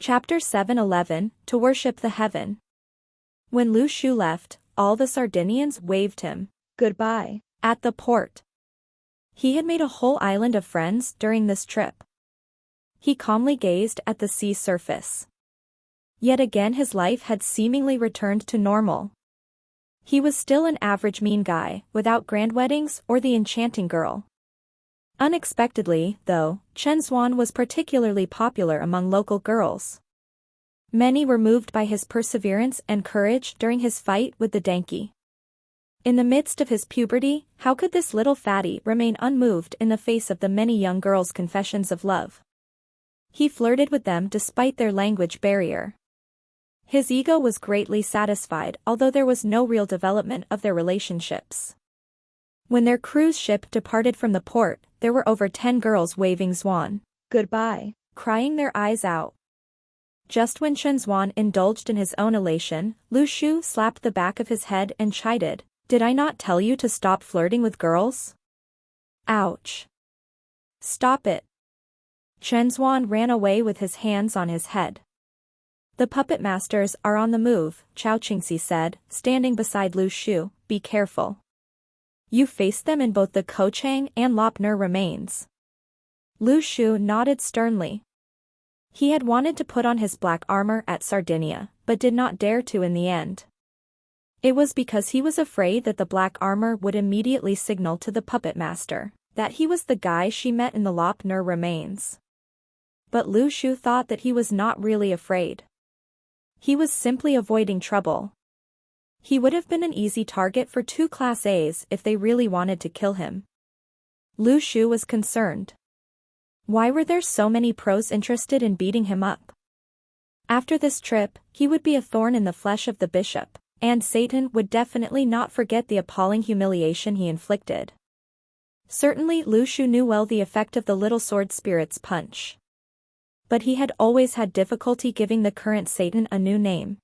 Chapter 7:11 To Worship the Heaven. When Lu Shu left, all the Sardinians waved him goodbye at the port. He had made a whole island of friends during this trip. He calmly gazed at the sea surface. Yet again his life had seemingly returned to normal. He was still an average mean guy, without grand weddings or the enchanting girl. Unexpectedly, though, Chen Xuan was particularly popular among local girls. Many were moved by his perseverance and courage during his fight with the donkey. In the midst of his puberty, how could this little fatty remain unmoved in the face of the many young girls' confessions of love? He flirted with them despite their language barrier. His ego was greatly satisfied, although there was no real development of their relationships. When their cruise ship departed from the port, there were over 10 girls waving Xuan goodbye, crying their eyes out. Just when Chen Xuan indulged in his own elation, Lu Shu slapped the back of his head and chided, "Did I not tell you to stop flirting with girls? Ouch. Stop it." Chen Xuan ran away with his hands on his head. "The puppet masters are on the move," Chao Qingxi said, standing beside Lu Shu. "Be careful. You faced them in both the Kochang and Lopner remains." Lu Shu nodded sternly. He had wanted to put on his black armor at Sardinia, but did not dare to in the end. It was because he was afraid that the black armor would immediately signal to the puppet master that he was the guy she met in the Lopner remains. But Lu Shu thought that he was not really afraid. He was simply avoiding trouble. He would have been an easy target for 2 Class A's if they really wanted to kill him. Lu Shu was concerned. Why were there so many pros interested in beating him up? After this trip, he would be a thorn in the flesh of the bishop, and Satan would definitely not forget the appalling humiliation he inflicted. Certainly Lu Shu knew well the effect of the little sword spirit's punch. But he had always had difficulty giving the current Satan a new name.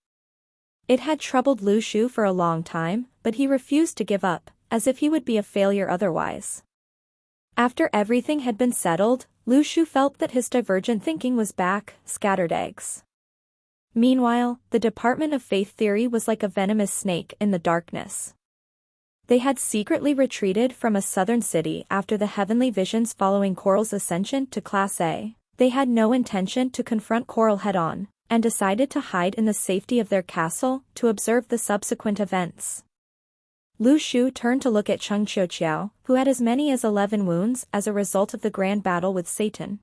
It had troubled Lu Shu for a long time, but he refused to give up, as if he would be a failure otherwise. After everything had been settled, Lu Shu felt that his divergent thinking was back, scattered eggs. Meanwhile, the Department of Faith Theory was like a venomous snake in the darkness. They had secretly retreated from a southern city after the heavenly visions following Coral's ascension to Class A. They had no intention to confront Coral head-on, and decided to hide in the safety of their castle to observe the subsequent events. Lu Shu turned to look at Cheng Qiuqiao, who had as many as 11 wounds as a result of the grand battle with Satan.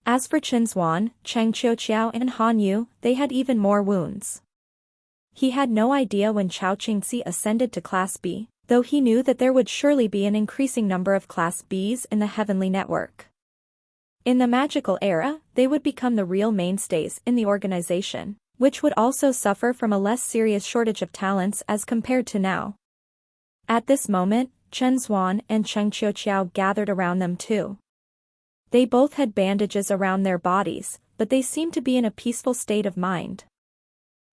As for Chen Xuan, Cheng Qiuqiao and Han Yu, they had even more wounds. He had no idea when Chao Qingxi ascended to Class B, though he knew that there would surely be an increasing number of Class Bs in the heavenly network. In the magical era, they would become the real mainstays in the organization, which would also suffer from a less serious shortage of talents as compared to now. At this moment, Chen Xuan and Cheng Qiuqiao gathered around them too. They both had bandages around their bodies, but they seemed to be in a peaceful state of mind.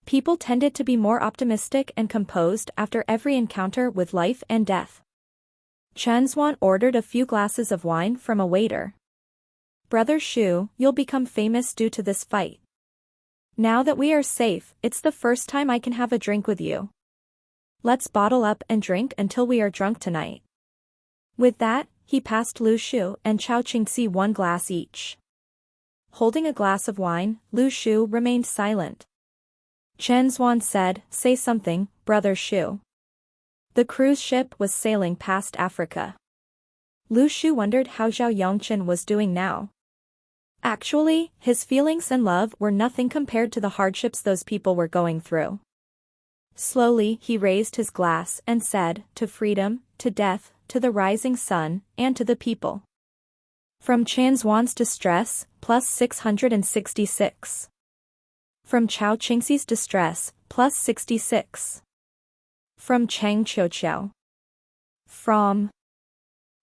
People tended to be more optimistic and composed after every encounter with life and death. Chen Xuan ordered a few glasses of wine from a waiter. "Brother Shu, you'll become famous due to this fight. Now that we are safe, it's the first time I can have a drink with you. Let's bottle up and drink until we are drunk tonight." With that, he passed Lu Shu and Chao Qingxi 1 glass each. Holding a glass of wine, Lu Shu remained silent. Chen Xuan said, "Say something, Brother Shu." The cruise ship was sailing past Africa. Lu Shu wondered how Zhao Yongchen was doing now. Actually, his feelings and love were nothing compared to the hardships those people were going through. Slowly, he raised his glass and said, "To freedom, to death, to the rising sun, and to the people." From Chen Xuan's distress, plus 666. From Chao Qingxi's distress, plus 66. From Cheng Qiuqiao. From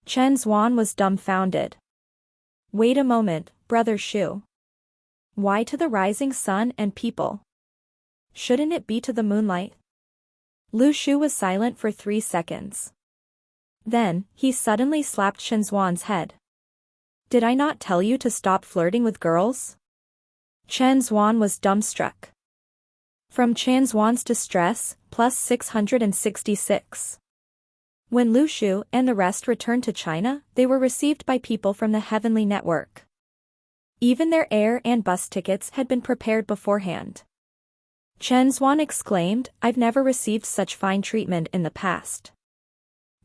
Chen Xuan was dumbfounded. "Wait a moment, Brother Shu. Why to the rising sun and people? Shouldn't it be to the moonlight?" Lu Shu was silent for 3 seconds. Then, he suddenly slapped Chen Xuan's head. "Did I not tell you to stop flirting with girls?" Chen Xuan was dumbstruck. From Chen Xuan's distress, plus 666. When Lu Shu and the rest returned to China, they were received by people from the Heavenly Network. Even their air and bus tickets had been prepared beforehand. Chen Xuan exclaimed, "I've never received such fine treatment in the past."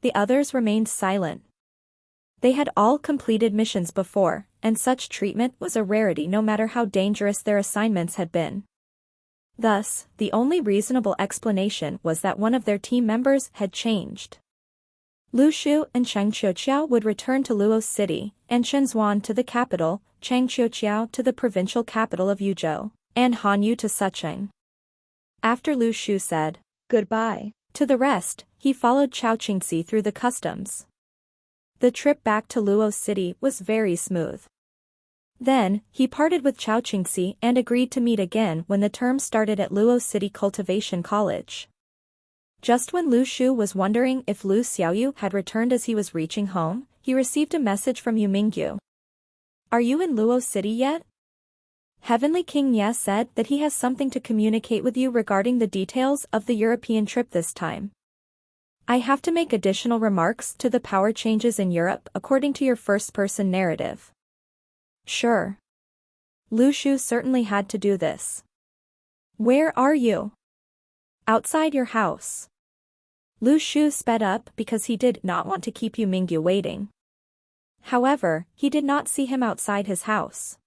The others remained silent. They had all completed missions before, and such treatment was a rarity no matter how dangerous their assignments had been. Thus, the only reasonable explanation was that one of their team members had changed. Lu Shu and Chang Qiuqiao would return to Luo City, and Chen Xuan to the capital, Chang Qiuqiao to the provincial capital of Yuzhou, and Han Yu to Sichuan. After Lu Shu said goodbye to the rest, he followed Chao Qingxi through the customs. The trip back to Luo City was very smooth. Then, he parted with Chao Qingxi and agreed to meet again when the term started at Luo City Cultivation College. Just when Lu Shu was wondering if Lu Xiaoyu had returned as he was reaching home, he received a message from Yu Mingyu. "Are you in Luo City yet? Heavenly King Nye said that he has something to communicate with you regarding the details of the European trip this time. I have to make additional remarks to the power changes in Europe according to your first-person narrative." Sure. Lu Shu certainly had to do this. "Where are you?" "Outside your house." Lu Shu sped up because he did not want to keep Yu Mingyu waiting. However, he did not see him outside his house.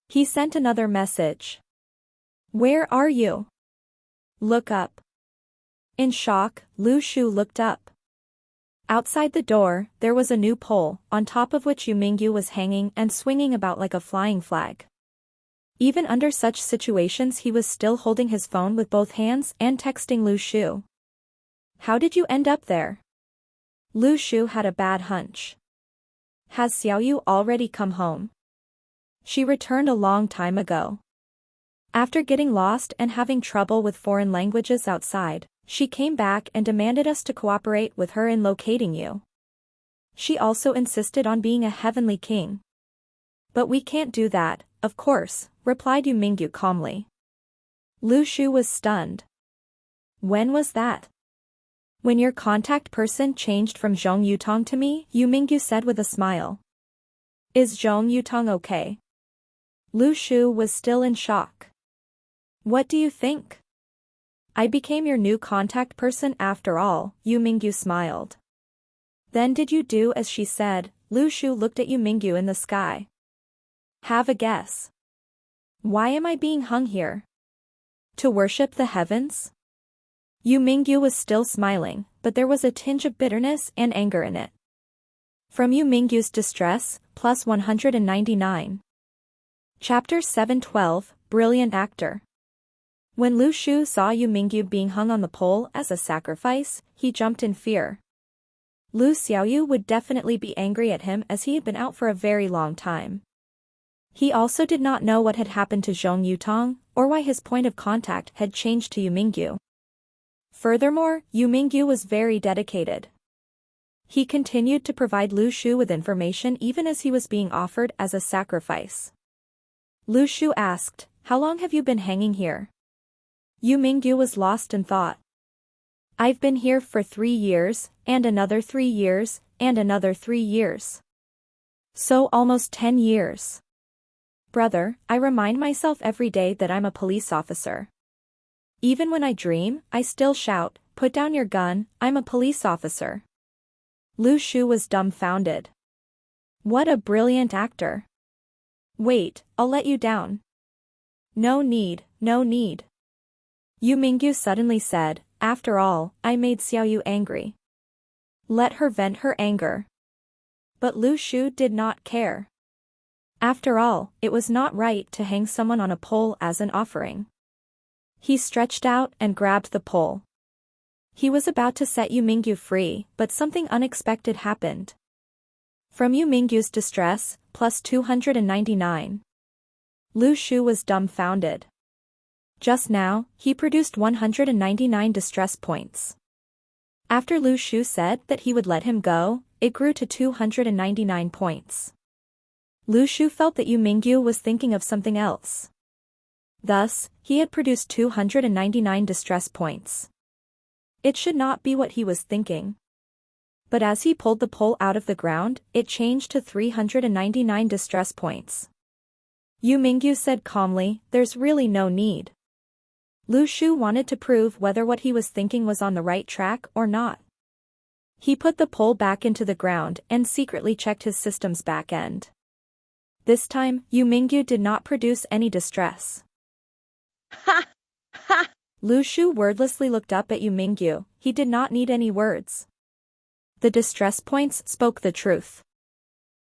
He sent another message. "Where are you? Look up." In shock, Lu Shu looked up. Outside the door, there was a new pole, on top of which Yu Mingyu was hanging and swinging about like a flying flag. Even under such situations he was still holding his phone with both hands and texting Lu Shu. "How did you end up there?" Lu Shu had a bad hunch. "Has Xiaoyu already come home?" "She returned a long time ago. After getting lost and having trouble with foreign languages outside, she came back and demanded us to cooperate with her in locating you. She also insisted on being a heavenly king." "But we can't do that, of course," replied Yu Mingyu calmly. Lu Shu was stunned. "When was that?" "When your contact person changed from Zhong Yutong to me," Yu Mingyu said with a smile. "Is Zhong Yutong okay?" Lu Shu was still in shock. "What do you think?" "I became your new contact person after all," Yu Mingyu smiled. "Then did you do as she said?" Lu Shu looked at Yu Mingyu in the sky. "Have a guess." "Why am I being hung here?" "To worship the heavens?" Yu Mingyu was still smiling, but there was a tinge of bitterness and anger in it. From Yu Mingyu's distress, plus 199. Chapter 712, Brilliant Actor. When Lu Shu saw Yu Mingyu being hung on the pole as a sacrifice, he jumped in fear. Lu Xiaoyu would definitely be angry at him as he had been out for a very long time. He also did not know what had happened to Zhong Yutong, or why his point of contact had changed to Yu Mingyu. Furthermore, Yu Mingyu was very dedicated. He continued to provide Lu Shu with information even as he was being offered as a sacrifice. Lu Shu asked, "How long have you been hanging here?" Yu Mingyu was lost in thought. "I've been here for 3 years, and another 3 years, and another 3 years. So almost 10 years. Brother, I remind myself every day that I'm a police officer. Even when I dream, I still shout, 'Put down your gun, I'm a police officer.'" Lu Shu was dumbfounded. What a brilliant actor. "Wait, I'll let you down." "No need, no need." Yu Mingyu suddenly said, "After all, I made Xiaoyu angry. Let her vent her anger." But Lu Shu did not care. After all, it was not right to hang someone on a pole as an offering. He stretched out and grabbed the pole. He was about to set Yu Mingyu free, but something unexpected happened. From Yu Mingyu's distress, plus 299. Lu Shu was dumbfounded. Just now, he produced 199 distress points. After Lu Shu said that he would let him go, it grew to 299 points. Lu Shu felt that Yu Mingyu was thinking of something else. Thus, he had produced 299 distress points. It should not be what he was thinking. But as he pulled the pole out of the ground, it changed to 399 distress points. Yu Mingyu said calmly, "There's really no need." Lu Shu wanted to prove whether what he was thinking was on the right track or not. He put the pole back into the ground and secretly checked his system's back end. This time, Yu Mingyu did not produce any distress. Ha! Ha! Lu Shu wordlessly looked up at Yu Mingyu. He did not need any words. The distress points spoke the truth.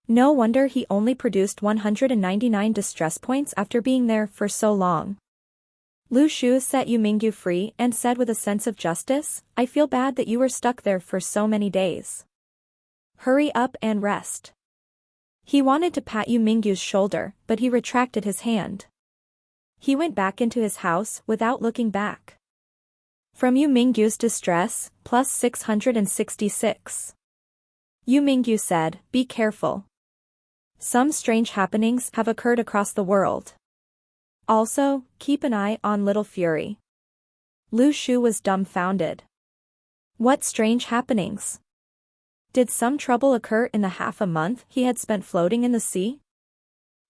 No wonder he only produced 199 distress points after being there for so long. Lu Shu set Yu Mingyu free and said with a sense of justice, "I feel bad that you were stuck there for so many days. Hurry up and rest." He wanted to pat Yu Mingyu's shoulder, but he retracted his hand. He went back into his house without looking back. From Yu Mingyu's distress, plus 666. Yu Mingyu said, "Be careful. Some strange happenings have occurred across the world. Also, keep an eye on Little Fury." Lu Shu was dumbfounded. What strange happenings? Did some trouble occur in the half a month he had spent floating in the sea?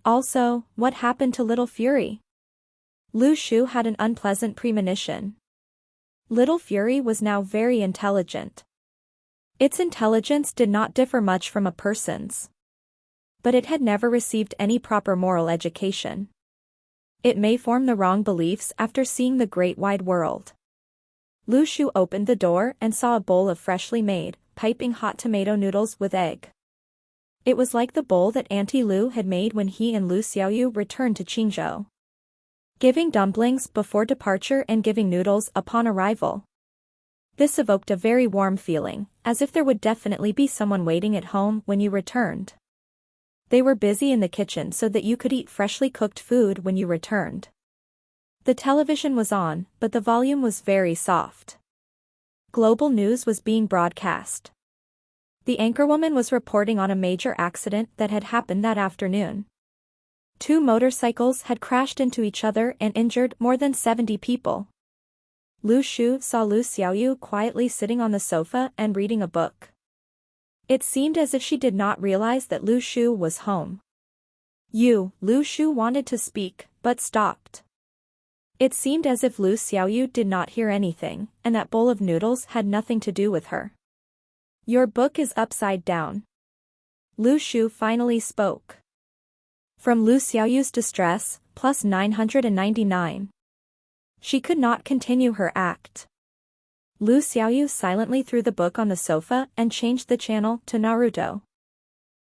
Also, what happened to Little Fury? Lu Shu had an unpleasant premonition. Little Fury was now very intelligent. Its intelligence did not differ much from a person's. But it had never received any proper moral education. It may form the wrong beliefs after seeing the great wide world. Lu Shu opened the door and saw a bowl of freshly made, piping hot tomato noodles with egg. It was like the bowl that Auntie Lu had made when he and Lu Xiaoyu returned to Qingzhou. Giving dumplings before departure and giving noodles upon arrival. This evoked a very warm feeling, as if there would definitely be someone waiting at home when you returned. They were busy in the kitchen so that you could eat freshly cooked food when you returned. The television was on, but the volume was very soft. Global news was being broadcast. The anchorwoman was reporting on a major accident that had happened that afternoon. 2 motorcycles had crashed into each other and injured more than 70 people. Lu Shu saw Lu Xiaoyu quietly sitting on the sofa and reading a book. It seemed as if she did not realize that Lu Shu was home. Lu Shu wanted to speak, but stopped. It seemed as if Lu Xiaoyu did not hear anything, and that bowl of noodles had nothing to do with her. "Your book is upside down." Lu Shu finally spoke. From Lu Xiaoyu's distress, plus 999. She could not continue her act. Lu Xiaoyu silently threw the book on the sofa and changed the channel to Naruto.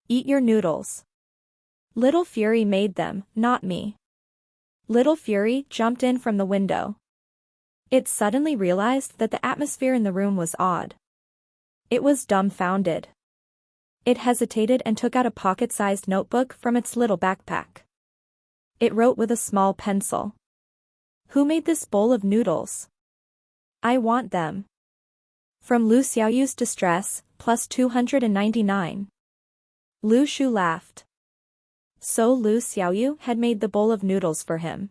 "Eat your noodles. Little Fury made them, not me." Little Fury jumped in from the window. It suddenly realized that the atmosphere in the room was odd. It was dumbfounded. It hesitated and took out a pocket-sized notebook from its little backpack. It wrote with a small pencil. "Who made this bowl of noodles? I want them." From Lu Xiaoyu's distress, plus 299. Lu Shu laughed. So Lu Xiaoyu had made the bowl of noodles for him.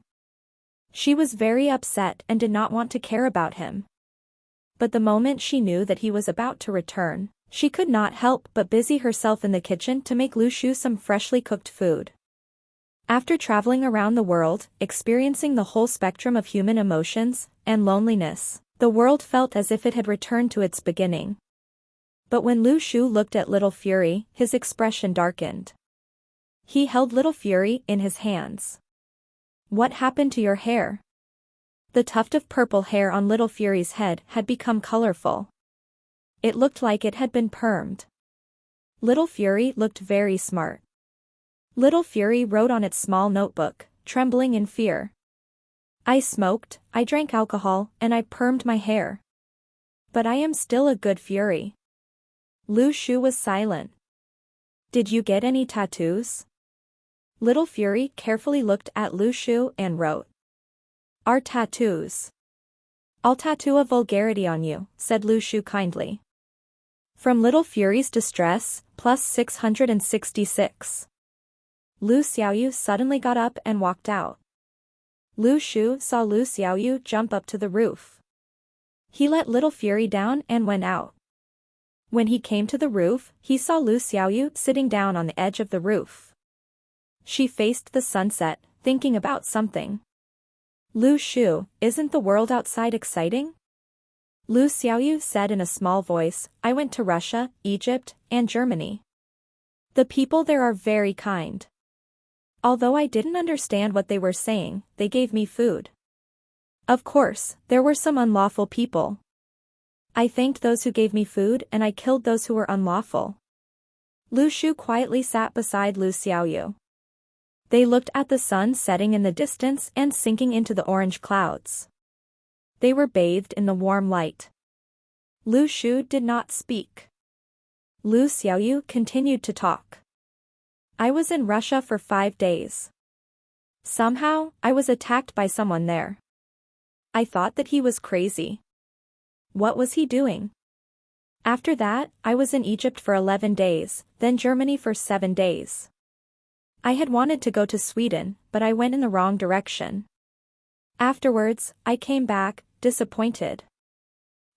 She was very upset and did not want to care about him. But the moment she knew that he was about to return, she could not help but busy herself in the kitchen to make Lu Shu some freshly cooked food. After traveling around the world, experiencing the whole spectrum of human emotions and loneliness, the world felt as if it had returned to its beginning. But when Lu Shu looked at Little Fury, his expression darkened. He held Little Fury in his hands. "What happened to your hair?" The tuft of purple hair on Little Fury's head had become colorful. It looked like it had been permed. Little Fury looked very smart. Little Fury wrote on its small notebook, trembling in fear. "I smoked, I drank alcohol, and I permed my hair. But I am still a good Fury." Lu Shu was silent. "Did you get any tattoos?" Little Fury carefully looked at Lu Shu and wrote. "Our tattoos. I'll tattoo a vulgarity on you," said Lu Shu kindly. From Little Fury's distress, plus 666. Lu Xiaoyu suddenly got up and walked out. Lu Shu saw Lu Xiaoyu jump up to the roof. He let Little Fury down and went out. When he came to the roof, he saw Lu Xiaoyu sitting down on the edge of the roof. She faced the sunset, thinking about something. Lu Shu, isn't the world outside exciting? Lu Xiaoyu said in a small voice, I went to Russia, Egypt, and Germany. The people there are very kind. Although I didn't understand what they were saying, they gave me food. Of course, there were some unlawful people. I thanked those who gave me food and I killed those who were unlawful. Lu Shu quietly sat beside Lu Xiaoyu. They looked at the sun setting in the distance and sinking into the orange clouds. They were bathed in the warm light. Lu Shu did not speak. Lu Xiaoyu continued to talk. I was in Russia for 5 days. Somehow, I was attacked by someone there. I thought that he was crazy. What was he doing? After that, I was in Egypt for 11 days, then Germany for 7 days. I had wanted to go to Sweden, but I went in the wrong direction. Afterwards, I came back, disappointed.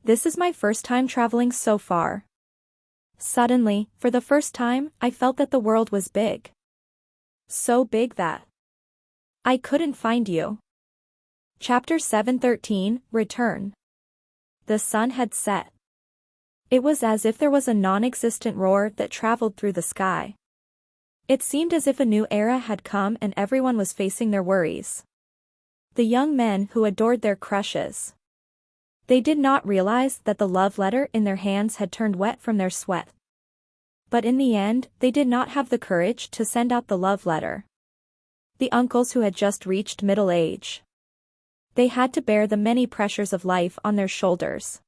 This is my first time traveling so far. Suddenly, for the first time, I felt that the world was big. So big that I couldn't find you. Chapter 713, Return. The sun had set. It was as if there was a non-existent roar that traveled through the sky. It seemed as if a new era had come and everyone was facing their worries. The young men who adored their crushes. They did not realize that the love letter in their hands had turned wet from their sweat. But in the end, they did not have the courage to send out the love letter. The uncles who had just reached middle age. They had to bear the many pressures of life on their shoulders.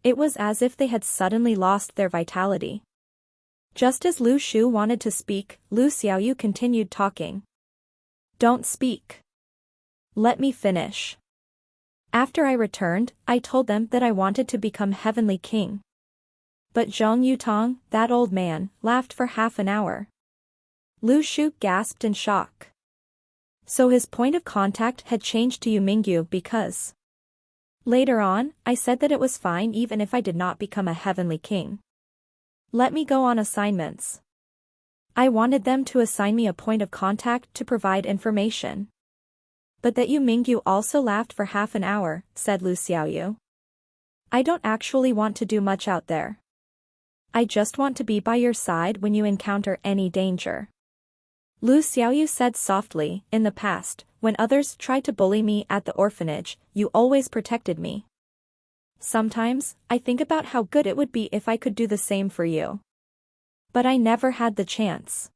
It was as if they had suddenly lost their vitality. Just as Lu Shu wanted to speak, Lu Xiaoyu continued talking. Don't speak. Let me finish. After I returned, I told them that I wanted to become heavenly king. But Zhong Yutong, that old man, laughed for half an hour. Lu Shu gasped in shock. So his point of contact had changed to Yu Mingyu because. Later on, I said that it was fine even if I did not become a heavenly king. Let me go on assignments. I wanted them to assign me a point of contact to provide information. But that Yu Mingyu also laughed for half an hour, said Lu Xiaoyu. I don't actually want to do much out there. I just want to be by your side when you encounter any danger. Lu Xiaoyu said softly, in the past, when others tried to bully me at the orphanage, you always protected me. Sometimes, I think about how good it would be if I could do the same for you. But I never had the chance.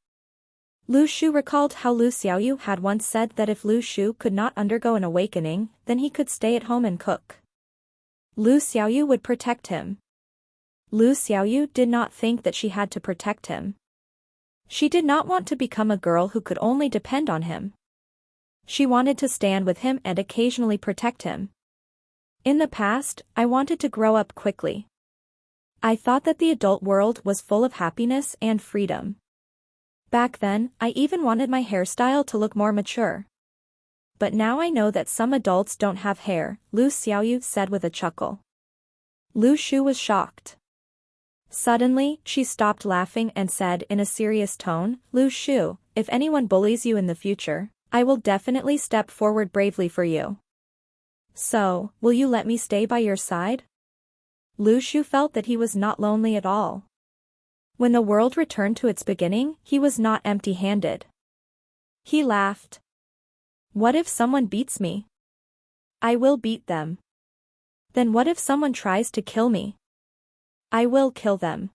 Lu Shu recalled how Lu Xiaoyu had once said that if Lu Shu could not undergo an awakening, then he could stay at home and cook. Lu Xiaoyu would protect him. Lu Xiaoyu did not think that she had to protect him. She did not want to become a girl who could only depend on him. She wanted to stand with him and occasionally protect him. In the past, I wanted to grow up quickly. I thought that the adult world was full of happiness and freedom. Back then, I even wanted my hairstyle to look more mature. But now I know that some adults don't have hair, Lu Xiaoyu said with a chuckle. Lu Shu was shocked. Suddenly, she stopped laughing and said in a serious tone, Lu Shu, if anyone bullies you in the future, I will definitely step forward bravely for you. So, will you let me stay by your side? Lu Shu felt that he was not lonely at all. When the world returned to its beginning, he was not empty-handed. He laughed. What if someone beats me? I will beat them. Then what if someone tries to kill me? I will kill them.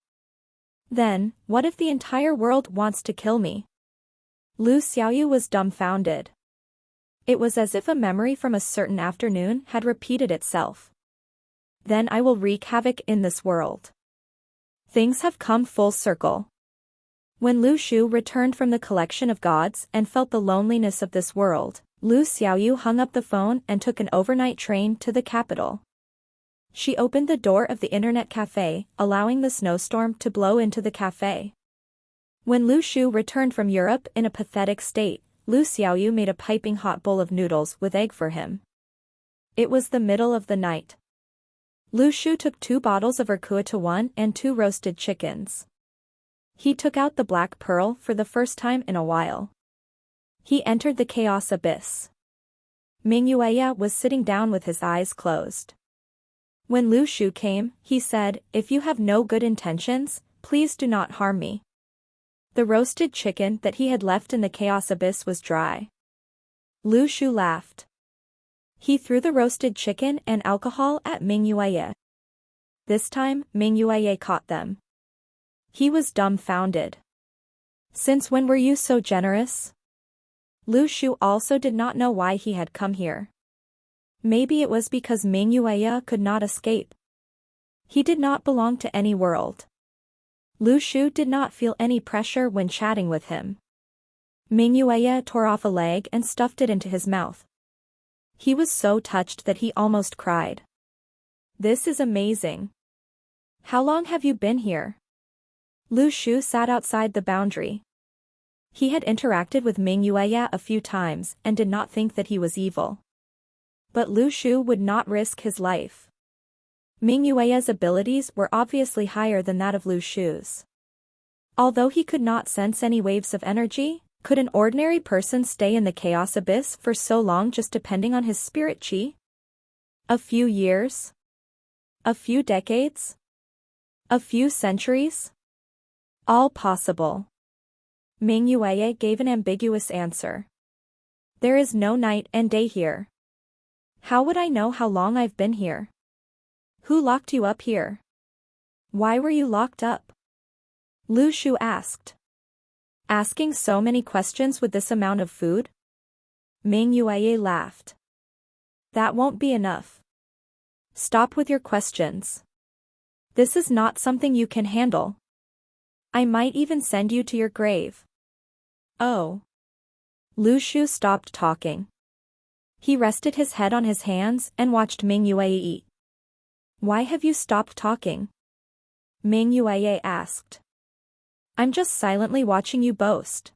Then, what if the entire world wants to kill me? Lu Xiaoyu was dumbfounded. It was as if a memory from a certain afternoon had repeated itself. Then I will wreak havoc in this world. Things have come full circle. When Lu Shu returned from the collection of gods and felt the loneliness of this world, Lu Xiaoyu hung up the phone and took an overnight train to the capital. She opened the door of the internet cafe, allowing the snowstorm to blow into the cafe. When Lu Shu returned from Europe in a pathetic state, Lu Xiaoyu made a piping hot bowl of noodles with egg for him. It was the middle of the night. Lu Shu took 2 bottles of erkuata and 2 roasted chickens. He took out the black pearl for the first time in a while. He entered the chaos abyss. Ming Yueya was sitting down with his eyes closed. When Lu Shu came, he said, "If you have no good intentions, please do not harm me." The roasted chicken that he had left in the chaos abyss was dry. Lu Shu laughed. He threw the roasted chicken and alcohol at Ming Yueya. This time, Ming Yueya caught them. He was dumbfounded. "Since when were you so generous?" Lu Shu also did not know why he had come here. Maybe it was because Ming Yueya could not escape. He did not belong to any world. Lu Shu did not feel any pressure when chatting with him. Ming Yueya tore off a leg and stuffed it into his mouth. He was so touched that he almost cried. "This is amazing. How long have you been here?" Lu Shu sat outside the boundary. He had interacted with Ming Yueya a few times and did not think that he was evil. But Lu Shu would not risk his life. Ming Yueya's abilities were obviously higher than that of Lu Shu's. Although he could not sense any waves of energy, could an ordinary person stay in the chaos abyss for so long just depending on his spirit chi? A few years? A few decades? A few centuries? All possible. Ming Yueya gave an ambiguous answer. "There is no night and day here. How would I know how long I've been here? Who locked you up here? Why were you locked up?" Lu Shu asked. Asking so many questions with this amount of food? Ming Yueya laughed. "That won't be enough. Stop with your questions. This is not something you can handle. I might even send you to your grave." "Oh." Lu Shu stopped talking. He rested his head on his hands and watched Ming Yueya eat. "Why have you stopped talking?" Ming Yueya asked. "I'm just silently watching you boast."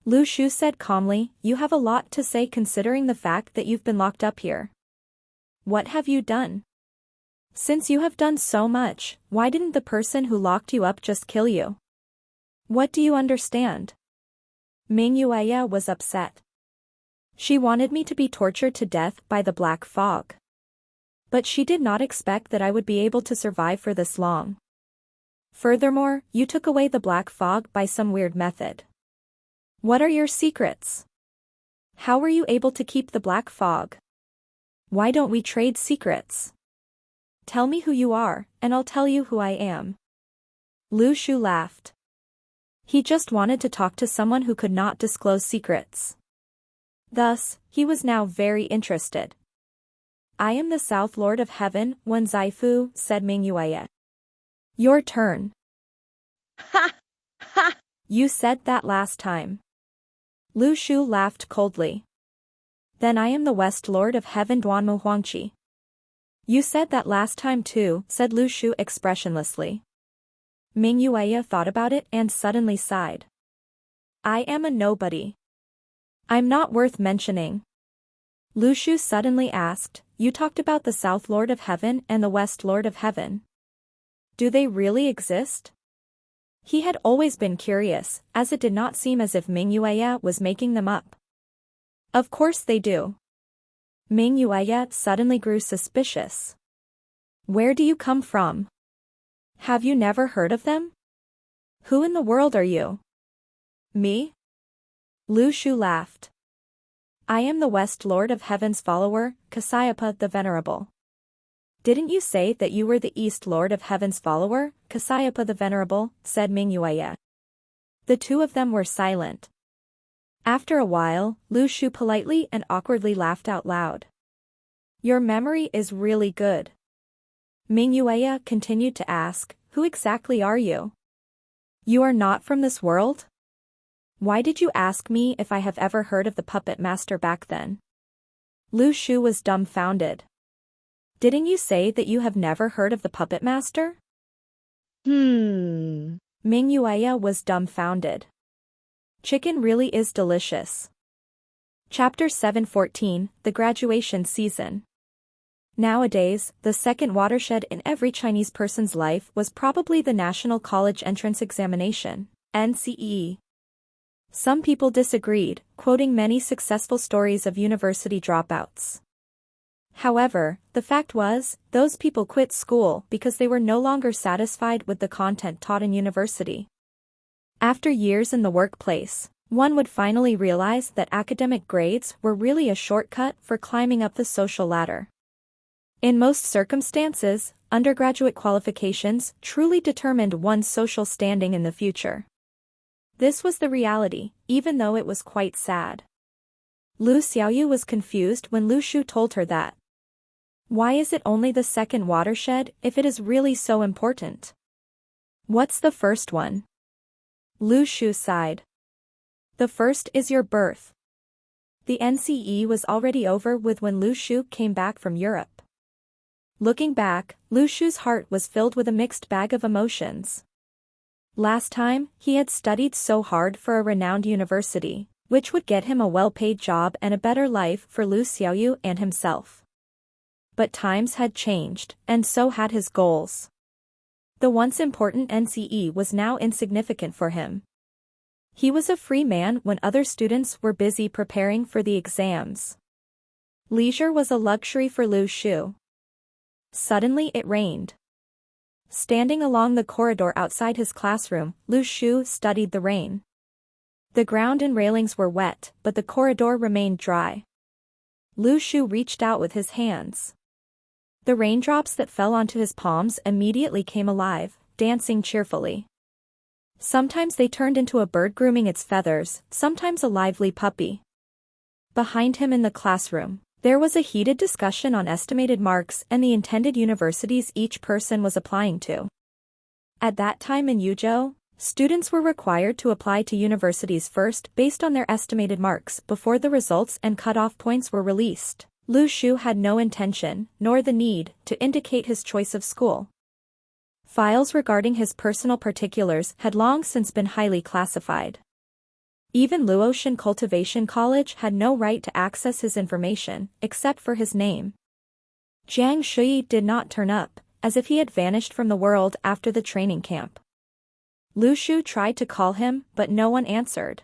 Lu Shu said calmly, "You have a lot to say considering the fact that you've been locked up here. What have you done? Since you have done so much, why didn't the person who locked you up just kill you? What do you understand?" Ming Yueya was upset. She wanted me to be tortured to death by the black fog. But she did not expect that I would be able to survive for this long. Furthermore, you took away the black fog by some weird method. What are your secrets? How were you able to keep the black fog? Why don't we trade secrets? Tell me who you are, and I'll tell you who I am." Lu Shu laughed. He just wanted to talk to someone who could not disclose secrets. Thus, he was now very interested. "I am the South Lord of Heaven, Wen Zaifu," said Ming Yueya. "Your turn." Ha! Ha! "You said that last time." Lu Shu laughed coldly. "Then I am the West Lord of Heaven, Duanmu Huangqi." "You said that last time too," said Lu Shu expressionlessly. Ming Yueya thought about it and suddenly sighed. "I am a nobody. I'm not worth mentioning." Lu Shu suddenly asked, "You talked about the South Lord of Heaven and the West Lord of Heaven. Do they really exist?" He had always been curious, as it did not seem as if Ming Yueya was making them up. "Of course they do." Ming Yueya suddenly grew suspicious. "Where do you come from? Have you never heard of them? Who in the world are you?" "Me?" Lu Shu laughed. "I am the West Lord of Heaven's follower, Kasayapa the Venerable." "Didn't you say that you were the East Lord of Heaven's follower, Kasayapa the Venerable?" said Ming Yueya. The two of them were silent. After a while, Lu Shu politely and awkwardly laughed out loud. "Your memory is really good." Ming Yueya continued to ask, "Who exactly are you? You are not from this world? Why did you ask me if I have ever heard of the puppet master back then?" Lu Shu was dumbfounded. "Didn't you say that you have never heard of the puppet master?" Ming Yueya was dumbfounded. Chicken really is delicious. Chapter 714, The Graduation Season. Nowadays, the second watershed in every Chinese person's life was probably the National College Entrance Examination, NCE. Some people disagreed, quoting many successful stories of university dropouts. However, the fact was, those people quit school because they were no longer satisfied with the content taught in university. After years in the workplace, one would finally realize that academic grades were really a shortcut for climbing up the social ladder. In most circumstances, undergraduate qualifications truly determined one's social standing in the future. This was the reality, even though it was quite sad. Lu Xiaoyu was confused when Lu Shu told her that. Why is it only the second watershed if it is really so important? What's the first one? Lu Shu sighed. The first is your birth. The NCE was already over with when Lu Shu came back from Europe. Looking back, Lu Shu's heart was filled with a mixed bag of emotions. Last time, he had studied so hard for a renowned university, which would get him a well-paid job and a better life for Lu Xiaoyu and himself. But times had changed, and so had his goals. The once important NCE was now insignificant for him. He was a free man when other students were busy preparing for the exams. Leisure was a luxury for Lu Shu. Suddenly it rained. Standing along the corridor outside his classroom, Lu Shu studied the rain. The ground and railings were wet, but the corridor remained dry. Lu Shu reached out with his hands. The raindrops that fell onto his palms immediately came alive, dancing cheerfully. Sometimes they turned into a bird grooming its feathers, sometimes a lively puppy. Behind him in the classroom, there was a heated discussion on estimated marks and the intended universities each person was applying to. At that time in Yuzhou, students were required to apply to universities first based on their estimated marks before the results and cutoff points were released. Lu Shu had no intention, nor the need, to indicate his choice of school. Files regarding his personal particulars had long since been highly classified. Even Luotian Cultivation College had no right to access his information, except for his name. Jiang Shuyi did not turn up, as if he had vanished from the world after the training camp. Lu Shu tried to call him, but no one answered.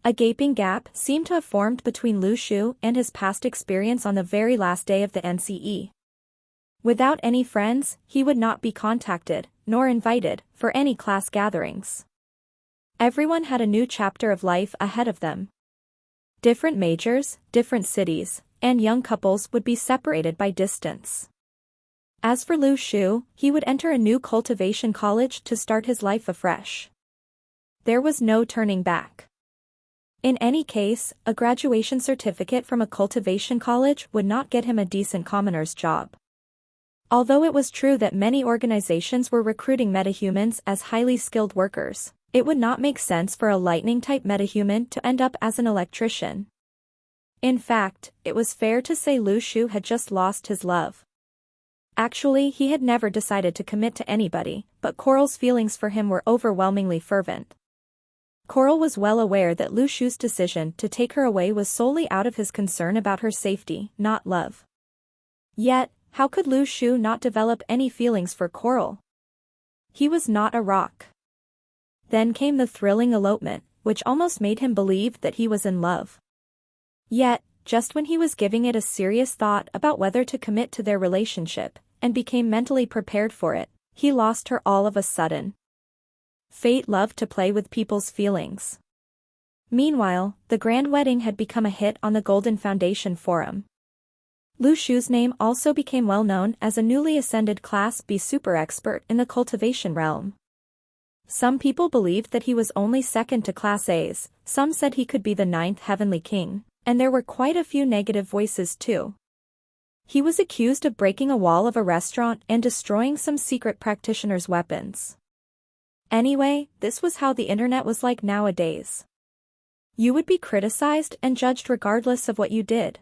A gaping gap seemed to have formed between Lu Shu and his past experience on the very last day of the NCE. Without any friends, he would not be contacted, nor invited, for any class gatherings. Everyone had a new chapter of life ahead of them. Different majors, different cities, and young couples would be separated by distance. As for Lu Shu, he would enter a new cultivation college to start his life afresh. There was no turning back. In any case, a graduation certificate from a cultivation college would not get him a decent commoner's job. Although it was true that many organizations were recruiting metahumans as highly skilled workers, it would not make sense for a lightning-type metahuman to end up as an electrician. In fact, it was fair to say Lu Shu had just lost his love. Actually, he had never decided to commit to anybody, but Coral's feelings for him were overwhelmingly fervent. Coral was well aware that Lu Shu's decision to take her away was solely out of his concern about her safety, not love. Yet, how could Lu Shu not develop any feelings for Coral? He was not a rock. Then came the thrilling elopement, which almost made him believe that he was in love. Yet, just when he was giving it a serious thought about whether to commit to their relationship, and became mentally prepared for it, he lost her all of a sudden. Fate loved to play with people's feelings. Meanwhile, the grand wedding had become a hit on the Golden Foundation forum. Lu Shu's name also became well known as a newly ascended Class B super expert in the cultivation realm. Some people believed that he was only second to Class A's, some said he could be the 9th heavenly king, and there were quite a few negative voices too. He was accused of breaking a wall of a restaurant and destroying some secret practitioners' weapons. Anyway, this was how the internet was like nowadays. You would be criticized and judged regardless of what you did.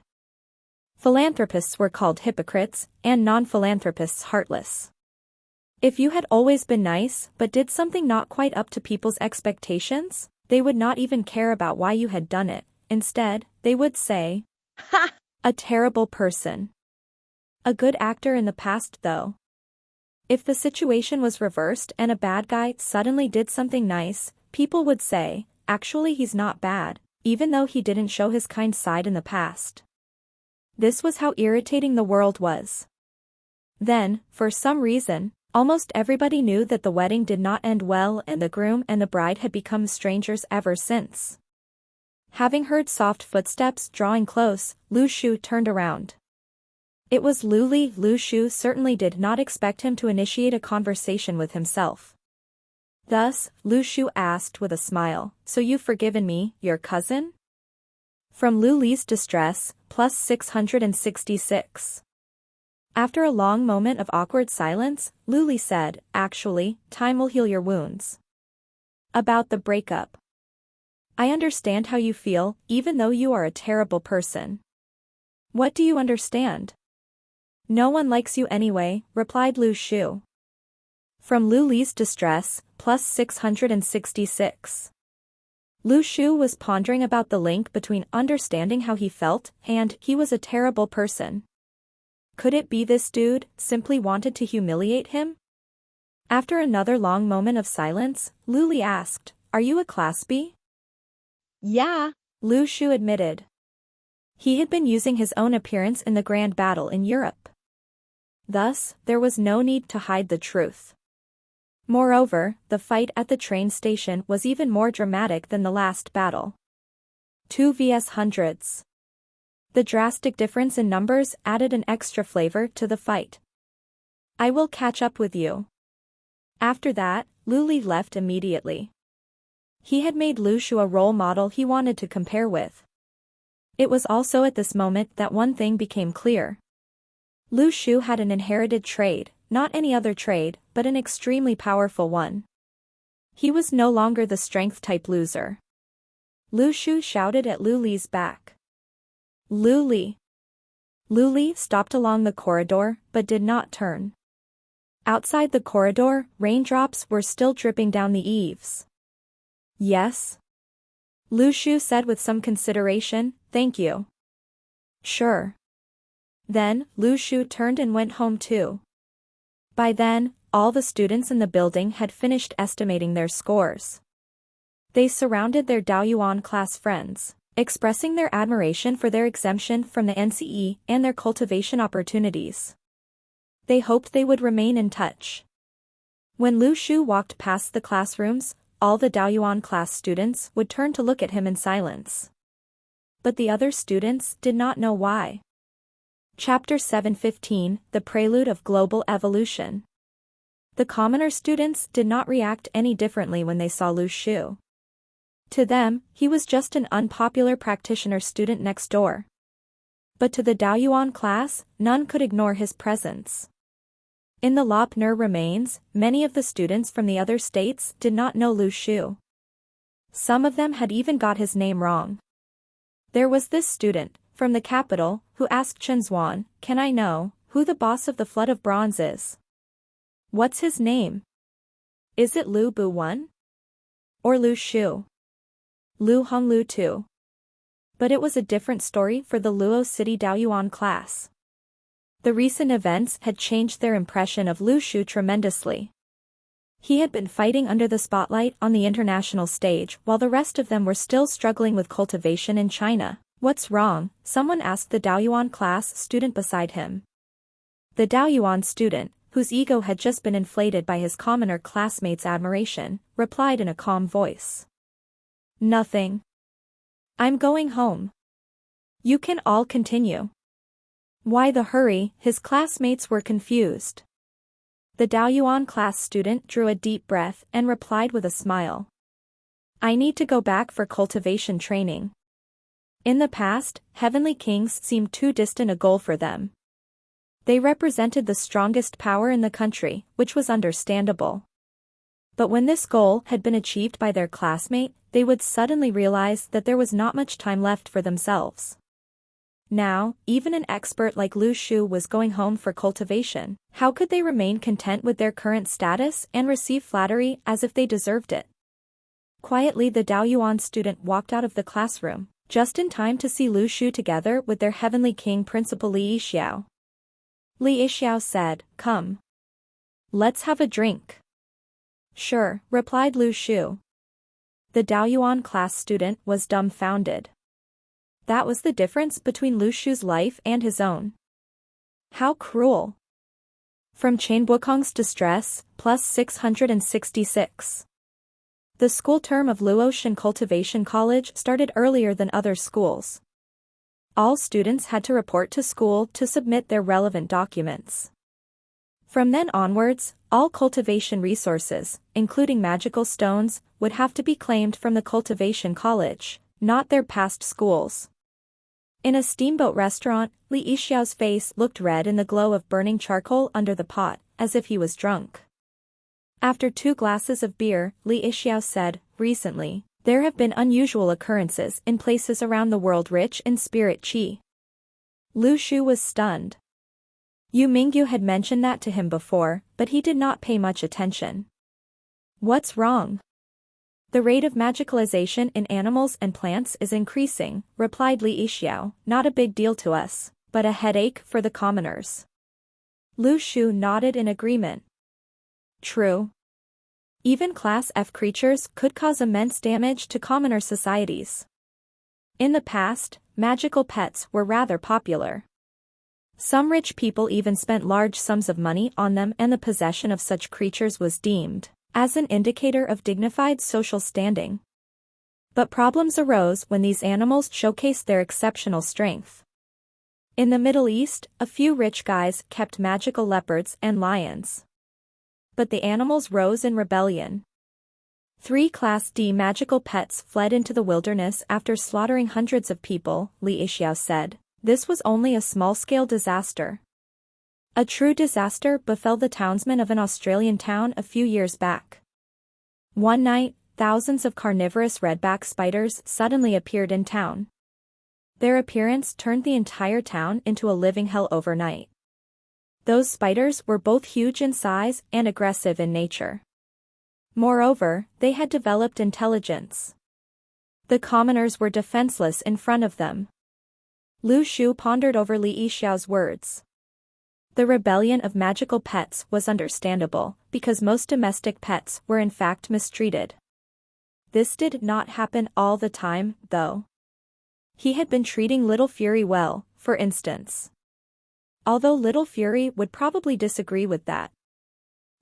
Philanthropists were called hypocrites, and non-philanthropists heartless. If you had always been nice but did something not quite up to people's expectations, they would not even care about why you had done it. Instead, They would say, Ha! a terrible person. A good actor in the past though. If the situation was reversed and a bad guy suddenly did something nice, people would say, actually he's not bad, even though he didn't show his kind side in the past. This was how irritating the world was. Then, for some reason, almost everybody knew that the wedding did not end well and the groom and the bride had become strangers ever since. Having heard soft footsteps drawing close, Lu Shu turned around. It was Lu Li. Lu Shu certainly did not expect him to initiate a conversation with himself. Thus, Lu Shu asked with a smile, so you've forgiven me, your cousin? From Lu Li's distress, plus 666. After a long moment of awkward silence, Lu Li said, actually, time will heal your wounds. About the breakup. I understand how you feel, even though you are a terrible person. What do you understand? No one likes you anyway, replied Lu Shu. From Lu Li's distress, plus 666. Lu Shu was pondering about the link between understanding how he felt and he was a terrible person. Could it be this dude simply wanted to humiliate him? After another long moment of silence, Lu Li asked, are you a class B? Yeah. Lu Shu admitted. He had been using his own appearance in the grand battle in Europe. Thus, there was no need to hide the truth. Moreover, the fight at the train station was even more dramatic than the last battle. 2 vs hundreds. The drastic difference in numbers added an extra flavor to the fight. I will catch up with you. After that, Lu Li left immediately. He had made Lu Shu a role model he wanted to compare with. It was also at this moment that one thing became clear. Lu Shu had an inherited trade, not any other trade, but an extremely powerful one. He was no longer the strength-type loser. Lu Shu shouted at Lu Li's back. Lu Li. Lu Li stopped along the corridor, but did not turn. Outside the corridor, raindrops were still dripping down the eaves. Yes? Lu Shu said with some consideration, thank you. Sure. Then, Lu Shu turned and went home too. By then, all the students in the building had finished estimating their scores. They surrounded their Daoyuan class friends, expressing their admiration for their exemption from the NCE and their cultivation opportunities. They hoped they would remain in touch. When Lu Shu walked past the classrooms, all the Daoyuan class students would turn to look at him in silence. But the other students did not know why. Chapter 7:15, The Prelude of Global Evolution. The commoner students did not react any differently when they saw Lu Shu. To them, he was just an unpopular practitioner student next door. But to the Daoyuan class, none could ignore his presence. In the Lopner remains, many of the students from the other states did not know Lu Shu. Some of them had even got his name wrong. There was this student, from the capital, who asked Chen Zuan, can I know who the boss of the Flood of Bronze is? What's his name? Is it Lu Bu 1? Or Lu Shu? Lu Hong Lu 2? But it was a different story for the Luo City Daoyuan class. The recent events had changed their impression of Lu Shu tremendously. He had been fighting under the spotlight on the international stage while the rest of them were still struggling with cultivation in China. What's wrong? Someone asked the Daoyuan class student beside him. The Daoyuan student, whose ego had just been inflated by his commoner classmates' admiration, replied in a calm voice. Nothing. I'm going home. You can all continue. Why the hurry? His classmates were confused. The Daoyuan class student drew a deep breath and replied with a smile. I need to go back for cultivation training. In the past, heavenly kings seemed too distant a goal for them. They represented the strongest power in the country, which was understandable. But when this goal had been achieved by their classmate, they would suddenly realize that there was not much time left for themselves. Now, even an expert like Lu Shu was going home for cultivation. How could they remain content with their current status and receive flattery as if they deserved it? Quietly the Daoyuan student walked out of the classroom, just in time to see Lu Shu together with their heavenly king Principal Li Yixiao. Li Yixiao said, "Come. Let's have a drink." "Sure," replied Lu Shu. The Daoyuan class student was dumbfounded. That was the difference between Lu Shu's life and his own. How cruel. From Chen Bukong's distress, plus 666. The school term of Luotian Cultivation College started earlier than other schools. All students had to report to school to submit their relevant documents. From then onwards, all cultivation resources, including magical stones, would have to be claimed from the cultivation college, not their past schools. In a steamboat restaurant, Li Yixiao's face looked red in the glow of burning charcoal under the pot, as if he was drunk. After 2 glasses of beer, Li Yixiao said, "Recently, there have been unusual occurrences in places around the world rich in spirit qi." Lu Shu was stunned. Yu Mingyu had mentioned that to him before, but he did not pay much attention. "What's wrong?" "The rate of magicalization in animals and plants is increasing," replied Li Yixiao, "not a big deal to us, but a headache for the commoners." Lu Shu nodded in agreement. True. Even Class F creatures could cause immense damage to commoner societies. In the past, magical pets were rather popular. Some rich people even spent large sums of money on them, and the possession of such creatures was deemed as an indicator of dignified social standing. But problems arose when these animals showcased their exceptional strength. In the Middle East, a few rich guys kept magical leopards and lions. But the animals rose in rebellion. 3 Class D magical pets fled into the wilderness after slaughtering hundreds of people, Li Yixiao said. This was only a small-scale disaster. A true disaster befell the townsmen of an Australian town a few years back. One night, thousands of carnivorous redback spiders suddenly appeared in town. Their appearance turned the entire town into a living hell overnight. Those spiders were both huge in size and aggressive in nature. Moreover, they had developed intelligence. The commoners were defenseless in front of them. Lu Shu pondered over Li Yixiao's words. The rebellion of magical pets was understandable, because most domestic pets were in fact mistreated. This did not happen all the time, though. He had been treating Little Fury well, for instance. Although Little Fury would probably disagree with that.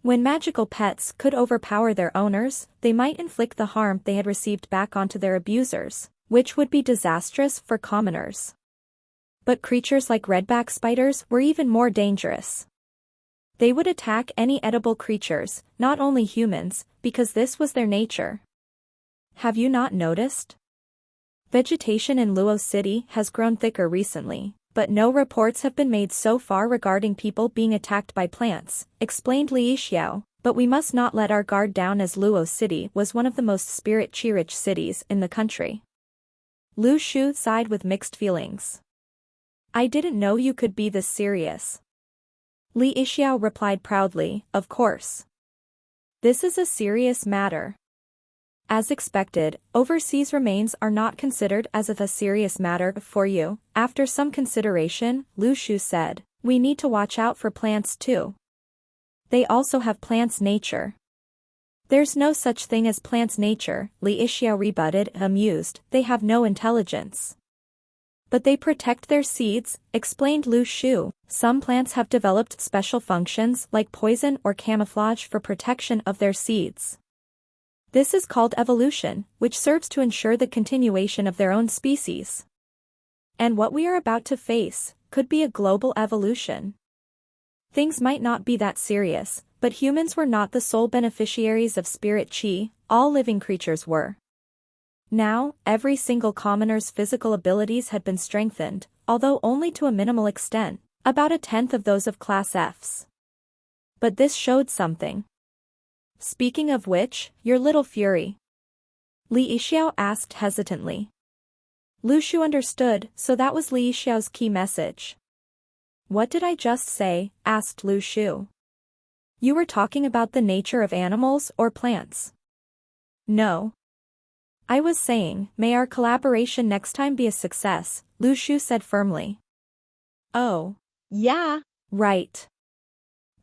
When magical pets could overpower their owners, they might inflict the harm they had received back onto their abusers, which would be disastrous for commoners. But creatures like redback spiders were even more dangerous. They would attack any edible creatures, not only humans, because this was their nature. Have you not noticed? Vegetation in Luo City has grown thicker recently, but no reports have been made so far regarding people being attacked by plants, explained Li Yixiao, but we must not let our guard down as Luo City was one of the most spirit qi-rich cities in the country. Lu Shu sighed with mixed feelings. I didn't know you could be this serious. Li Yixiao replied proudly, of course. This is a serious matter. As expected, overseas remains are not considered as of a serious matter for you. After some consideration, Lu Shu said, we need to watch out for plants too. They also have plants' nature. There's no such thing as plants' nature, Li Yixiao rebutted, amused, they have no intelligence. But they protect their seeds, explained Lu Shu. Some plants have developed special functions like poison or camouflage for protection of their seeds. This is called evolution, which serves to ensure the continuation of their own species. And what we are about to face could be a global evolution. Things might not be that serious, but humans were not the sole beneficiaries of spirit qi, all living creatures were. Now, every single commoner's physical abilities had been strengthened, although only to a minimal extent, about a tenth of those of Class F's. But this showed something. Speaking of which, your Little Fury. Li Yixiao asked hesitantly. Lu Shu understood, so that was Li Yixiao's key message. What did I just say? Asked Lu Shu. You were talking about the nature of animals or plants. No. I was saying, may our collaboration next time be a success, Lu Shu said firmly. Oh. Yeah. Right.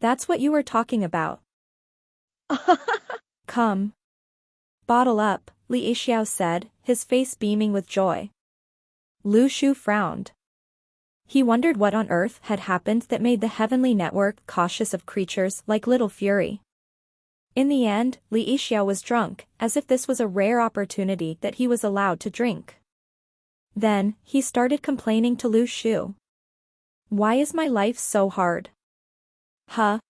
That's what you were talking about. Come. Bottle up, Li Xiao said, his face beaming with joy. Lu Shu frowned. He wondered what on earth had happened that made the heavenly network cautious of creatures like Little Fury. In the end, Li Xiao was drunk, as if this was a rare opportunity that he was allowed to drink. Then, he started complaining to Lu Shu. Why is my life so hard? Huh?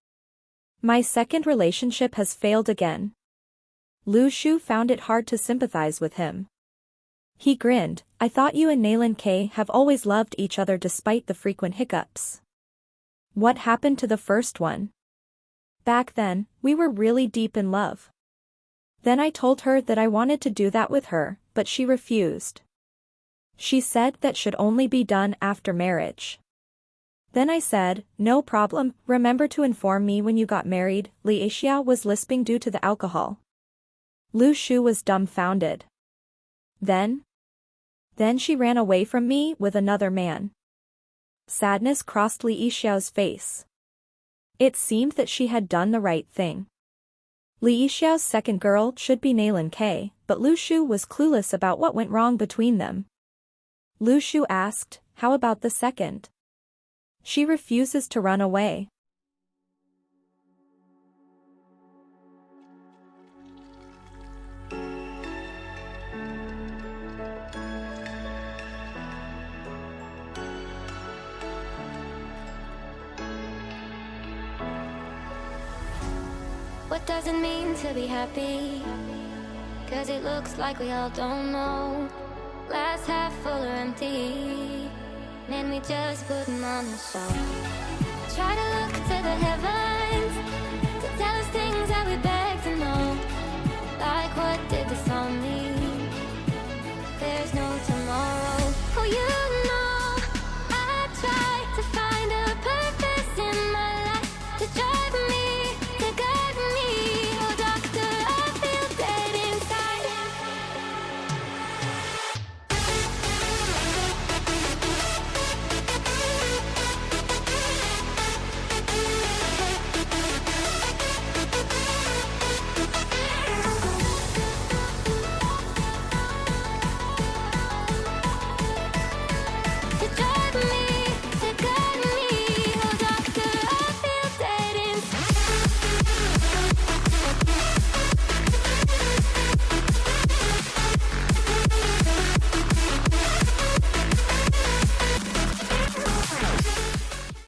My second relationship has failed again. Lu Shu found it hard to sympathize with him. He grinned, I thought you and Nailin K have always loved each other despite the frequent hiccups. What happened to the first one? Back then, we were really deep in love. Then I told her that I wanted to do that with her, but she refused. She said that should only be done after marriage. Then I said, no problem, remember to inform me when you got married. Li Xiao was lisping due to the alcohol. Lu Shu was dumbfounded. Then she ran away from me with another man. Sadness crossed Li Xiao's face. It seemed that she had done the right thing. Li Xiao's second girl should be Nailin K, but Lu Shu was clueless about what went wrong between them. Lu Shu asked, how about the second? She refuses to run away. What does it mean to be happy? 'Cause it looks like we all don't know. Glass half full or empty, man, we just putting on a show. Try to look to the heavens.